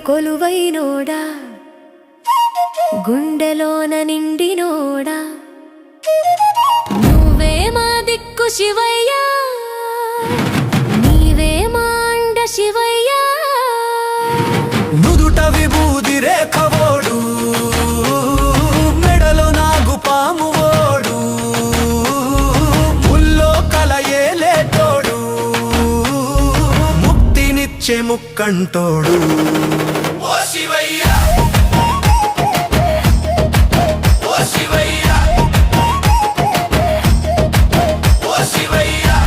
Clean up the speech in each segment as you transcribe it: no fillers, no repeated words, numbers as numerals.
కొలువైనోడా, గుండెలోన నిండినోడా, నువ్వే మా దిక్కు శివయ్యా, నీవే మా అండ శివయ్యా. నుదుట విభూది రేఖవోడు, మెడలో నాగు పాము ఓడు, ముల్లో కలయేలేటోడు, ముక్తినిచ్చే ముక్కంటోడు. ఓ శివయ్యా, ఓ శివయ్యా, ఓ శివయ్యా,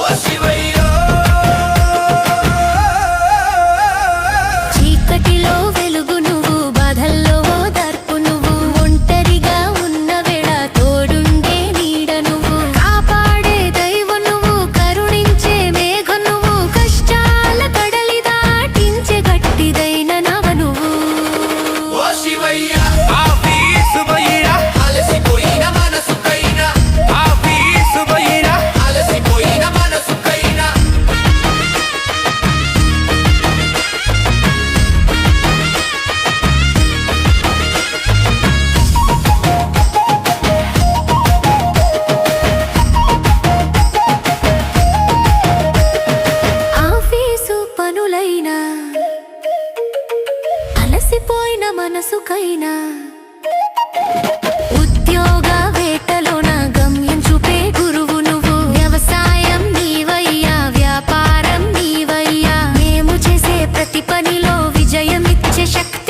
ఓ శివయ్యా. చీకటిలో వెలుగు నువ్వు, బాధల్లో ఓదార్పు నువ్వు, ఒంటరిగా ఉన్న వేళ తోడుండే నీడ నువ్వు, కాపాడే దైవం నువ్వు, కరుణించే మేఘం నువ్వు, కష్టాల కడలి దాటించే గట్టిదైన నవ నువ్వు. ఓ శివయ్యా, ఆఫీసు బయ్యా, అలసిపోయిన మనసుకైనా, ఆఫీసు బయ్యా, అలసిపోయిన మనసుకైనా. ఆఫీసు పనులైనా, అలసిపోయిన మనసుకైనా, ఉద్యోగ వేటలోన గమ్యం చూపే గురువు నువ్వు, వ్యవసాయం నీవయ్యా, వ్యాపారం నీవయ్యా, మేము చేసే ప్రతి పనిలో విజయమిచ్చే శక్తి